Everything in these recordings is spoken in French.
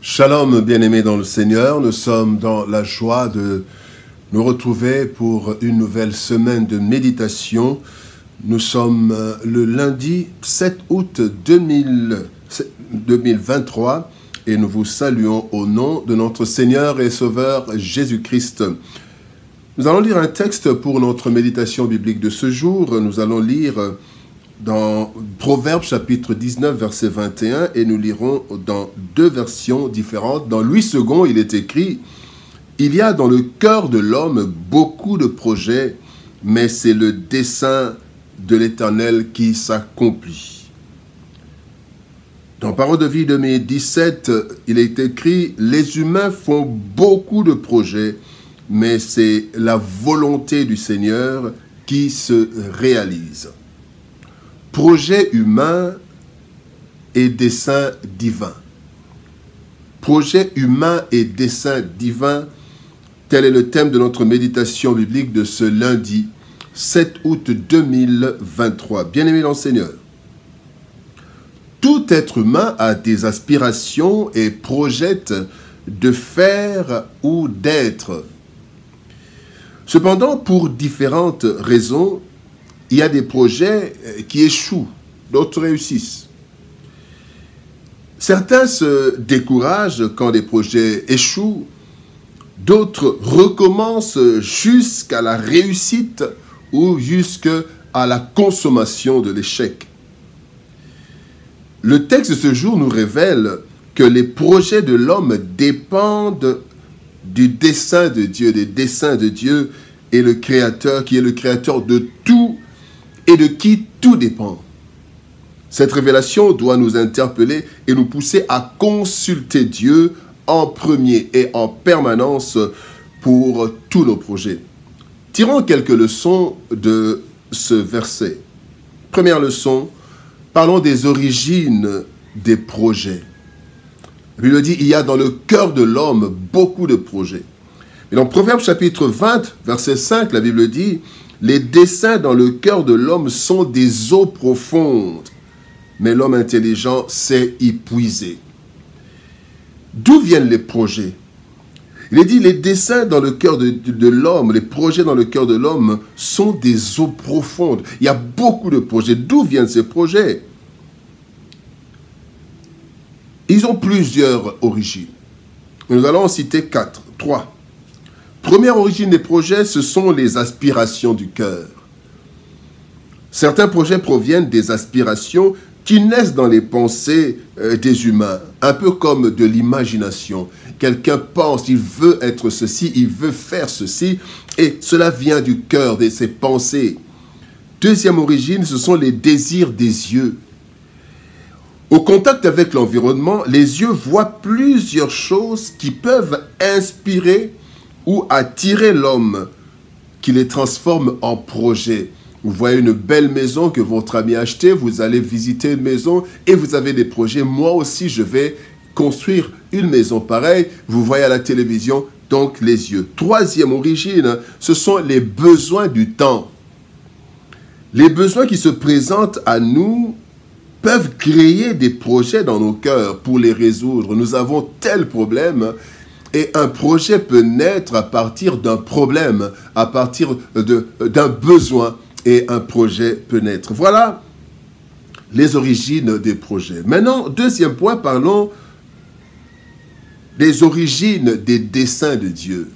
Shalom, bien-aimés dans le Seigneur, nous sommes dans la joie de nous retrouver pour une nouvelle semaine de méditation. Nous sommes le lundi 7 août 2023 et nous vous saluons au nom de notre Seigneur et Sauveur Jésus-Christ. Nous allons lire un texte pour notre méditation biblique de ce jour. Nous allons lire dans Proverbes chapitre 19 verset 21 et nous lirons dans deux versions différentes. Dans Louis II, il est écrit « Il y a dans le cœur de l'homme beaucoup de projets, mais c'est le dessein de l'Éternel qui s'accomplit. » Dans Parole de vie 2017, il est écrit « Les humains font beaucoup de projets, mais c'est la volonté du Seigneur qui se réalise. » Projet humain et dessein divin. Projet humain et dessein divin, tel est le thème de notre méditation biblique de ce lundi 7 août 2023. Bien-aimés dans le Seigneur, tout être humain a des aspirations et projette de faire ou d'être. Cependant, pour différentes raisons, il y a des projets qui échouent, d'autres réussissent. Certains se découragent quand des projets échouent, d'autres recommencent jusqu'à la réussite ou jusqu'à la consommation de l'échec. Le texte de ce jour nous révèle que les projets de l'homme dépendent du dessein de Dieu, des desseins de Dieu et le Créateur qui est le Créateur de tout et de qui tout dépend. Cette révélation doit nous interpeller et nous pousser à consulter Dieu en premier et en permanence pour tous nos projets. Tirons quelques leçons de ce verset. Première leçon, parlons des origines des projets. La Bible dit, il y a dans le cœur de l'homme beaucoup de projets. Et dans Proverbes chapitre 20, verset 5, la Bible dit, les desseins dans le cœur de l'homme sont des eaux profondes, mais l'homme intelligent sait y puiser. D'où viennent les projets? Il est dit, les desseins dans le cœur de l'homme, les projets dans le cœur de l'homme sont des eaux profondes. Il y a beaucoup de projets. D'où viennent ces projets? Ils ont plusieurs origines. Nous allons en citer trois. Première origine des projets, ce sont les aspirations du cœur. Certains projets proviennent des aspirations qui naissent dans les pensées des humains, un peu comme de l'imagination. Quelqu'un pense, il veut être ceci, il veut faire ceci, et cela vient du cœur, de ses pensées. Deuxième origine, ce sont les désirs des yeux. Au contact avec l'environnement, les yeux voient plusieurs choses qui peuvent inspirer ou attirer l'homme, qui les transforme en projet. Vous voyez une belle maison que votre ami a achetée, vous allez visiter une maison et vous avez des projets. Moi aussi, je vais construire une maison pareille. Vous voyez à la télévision, donc les yeux. Troisième origine, ce sont les besoins du temps. Les besoins qui se présentent à nous peuvent créer des projets dans nos cœurs pour les résoudre. Nous avons tel problème. Et un projet peut naître à partir d'un problème, à partir d'un besoin, et un projet peut naître. Voilà les origines des projets. Maintenant, deuxième point, parlons des origines des desseins de Dieu.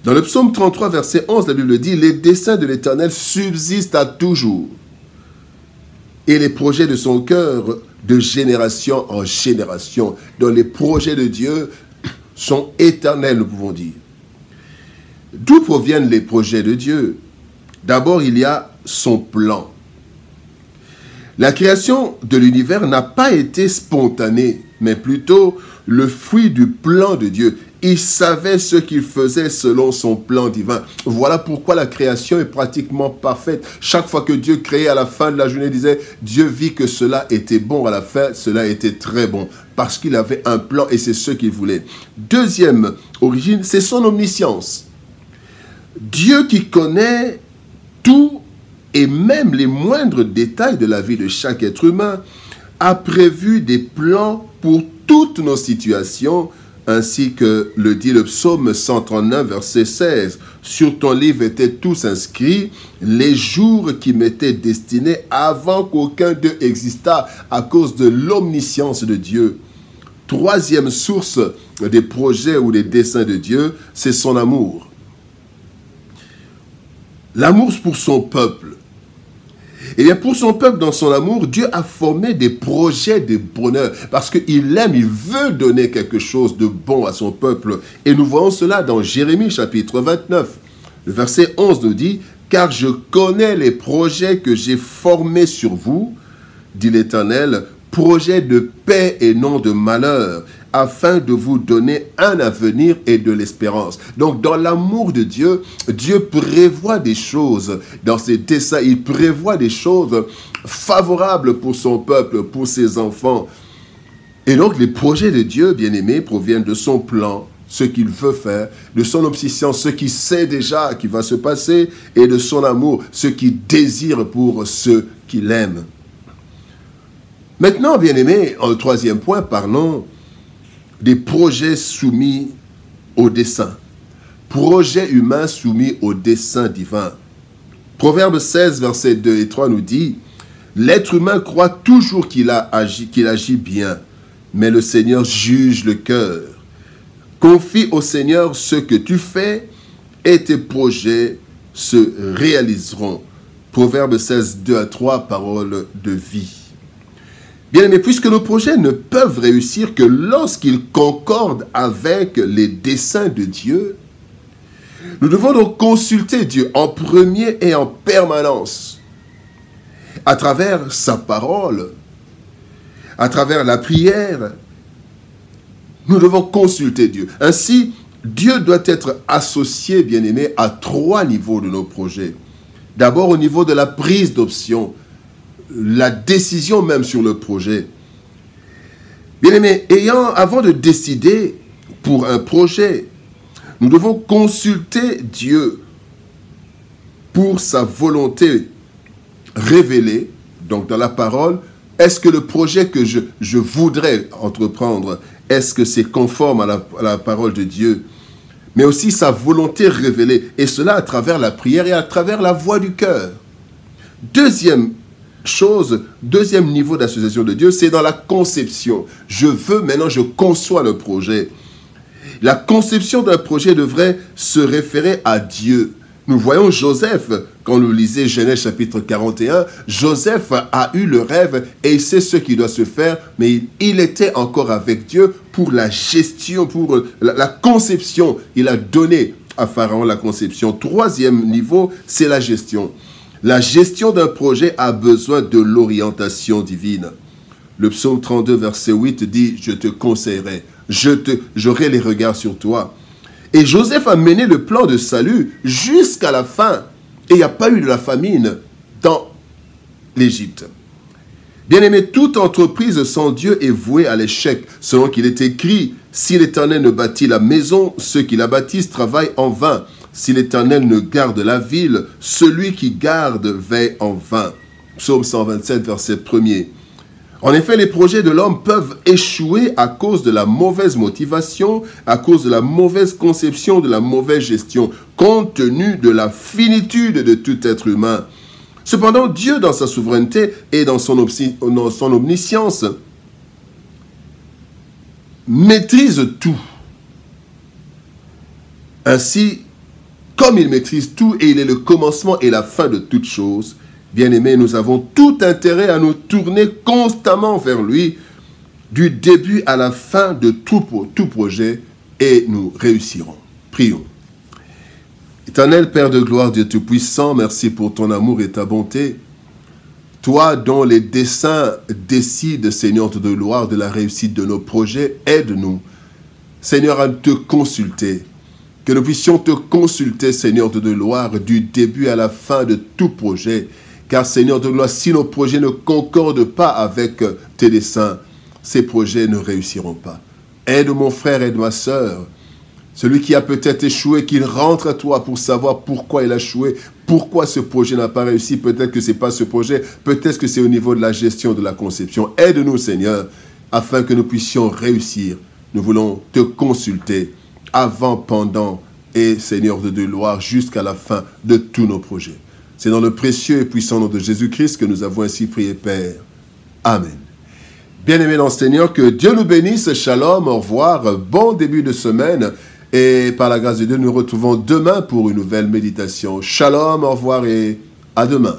Dans le psaume 33, verset 11, la Bible dit « Les desseins de l'Éternel subsistent à toujours, et les projets de son cœur de génération en génération. » Dans les projets de Dieu sont éternels, nous pouvons dire. D'où proviennent les projets de Dieu? D'abord, il y a son plan. La création de l'univers n'a pas été spontanée, mais plutôt le fruit du plan de Dieu. Il savait ce qu'il faisait selon son plan divin. Voilà pourquoi la création est pratiquement parfaite. Chaque fois que Dieu créait, à la fin de la journée, il disait, Dieu vit que cela était bon. À la fin, cela était très bon. Parce qu'il avait un plan et c'est ce qu'il voulait. Deuxième origine, c'est son omniscience. Dieu qui connaît tout et même les moindres détails de la vie de chaque être humain a prévu des plans pour toutes nos situations, ainsi que le dit le psaume 139, verset 16. Sur ton livre étaient tous inscrits les jours qui m'étaient destinés avant qu'aucun d'eux existât, à cause de l'omniscience de Dieu. Troisième source des projets ou des desseins de Dieu, c'est son amour. L'amour pour son peuple. Et bien pour son peuple, dans son amour, Dieu a formé des projets de bonheur. Parce qu'il aime, il veut donner quelque chose de bon à son peuple. Et nous voyons cela dans Jérémie chapitre 29. Le verset 11 nous dit, « Car je connais les projets que j'ai formés sur vous, dit l'Éternel, projets de paix et non de malheur, afin de vous donner un avenir et de l'espérance. » Donc, dans l'amour de Dieu, Dieu prévoit des choses. Dans ses desseins, il prévoit des choses favorables pour son peuple, pour ses enfants. Et donc, les projets de Dieu, bien-aimés, proviennent de son plan, ce qu'il veut faire, de son omniscience, ce qu'il sait déjà qui va se passer, et de son amour, ce qu'il désire pour ceux qu'il aime. Maintenant, bien-aimés, en troisième point, parlons des projets soumis au dessein. Projets humains soumis au dessein divin. Proverbe 16, versets 2 et 3 nous dit, « L'être humain croit toujours qu'il agit bien, mais le Seigneur juge le cœur. Confie au Seigneur ce que tu fais et tes projets se réaliseront. » Proverbe 16, 2 à 3, parole de vie. Bien aimé, puisque nos projets ne peuvent réussir que lorsqu'ils concordent avec les desseins de Dieu, nous devons donc consulter Dieu en premier et en permanence, à travers sa parole, à travers la prière. Nous devons consulter Dieu. Ainsi, Dieu doit être associé, bien aimé, à 3 niveaux de nos projets. D'abord au niveau de la prise d'option, la décision même sur le projet. Bien aimé, avant de décider pour un projet, nous devons consulter Dieu pour sa volonté révélée, donc dans la parole. Est-ce que le projet que je voudrais entreprendre, est-ce que c'est conforme à la parole de Dieu? Mais aussi sa volonté révélée, et cela à travers la prière et à travers la voix du cœur. Deuxième niveau d'association de Dieu, c'est dans la conception. Maintenant je conçois le projet. La conception d'un projet devrait se référer à Dieu. Nous voyons Joseph, quand nous lisons Genèse chapitre 41, Joseph a eu le rêve et il sait ce qui doit se faire, mais il était encore avec Dieu pour la gestion, pour la conception. Il a donné à Pharaon la conception. Troisième niveau, c'est la gestion. La gestion d'un projet a besoin de l'orientation divine. Le psaume 32, verset 8 dit « Je te conseillerai, j'aurai les regards sur toi ». Et Joseph a mené le plan de salut jusqu'à la fin. Et il n'y a pas eu de la famine dans l'Égypte. Bien-aimé, toute entreprise sans Dieu est vouée à l'échec. Selon qu'il est écrit, si l'Éternel ne bâtit la maison, ceux qui la bâtissent travaillent en vain. Si l'Éternel ne garde la ville, celui qui garde veille en vain. Psaume 127, verset 1er. En effet, les projets de l'homme peuvent échouer à cause de la mauvaise motivation, à cause de la mauvaise conception, de la mauvaise gestion, compte tenu de la finitude de tout être humain. Cependant, Dieu, dans sa souveraineté et dans son omniscience, maîtrise tout. Ainsi, comme il maîtrise tout et il est le commencement et la fin de toutes choses, bien-aimés, nous avons tout intérêt à nous tourner constamment vers lui, du début à la fin de tout projet, et nous réussirons. Prions. Éternel Père de gloire, Dieu Tout-Puissant, merci pour ton amour et ta bonté. Toi dont les desseins décident, Seigneur de gloire, de la réussite de nos projets, aide-nous, Seigneur, à te consulter. Que nous puissions te consulter, Seigneur de gloire, du début à la fin de tout projet. Car, Seigneur de gloire, si nos projets ne concordent pas avec tes desseins, ces projets ne réussiront pas. Aide mon frère, aide ma sœur. Celui qui a peut-être échoué, qu'il rentre à toi pour savoir pourquoi il a échoué, pourquoi ce projet n'a pas réussi. Peut-être que ce n'est pas ce projet, peut-être que c'est au niveau de la gestion de la conception. Aide-nous, Seigneur, afin que nous puissions réussir. Nous voulons te consulter avant, pendant et, Seigneur de gloire, jusqu'à la fin de tous nos projets. C'est dans le précieux et puissant nom de Jésus-Christ que nous avons ainsi prié, Père. Amen. Bien-aimés dans le Seigneur, que Dieu nous bénisse. Shalom, au revoir, bon début de semaine. Et par la grâce de Dieu, nous nous retrouvons demain pour une nouvelle méditation. Shalom, au revoir et à demain.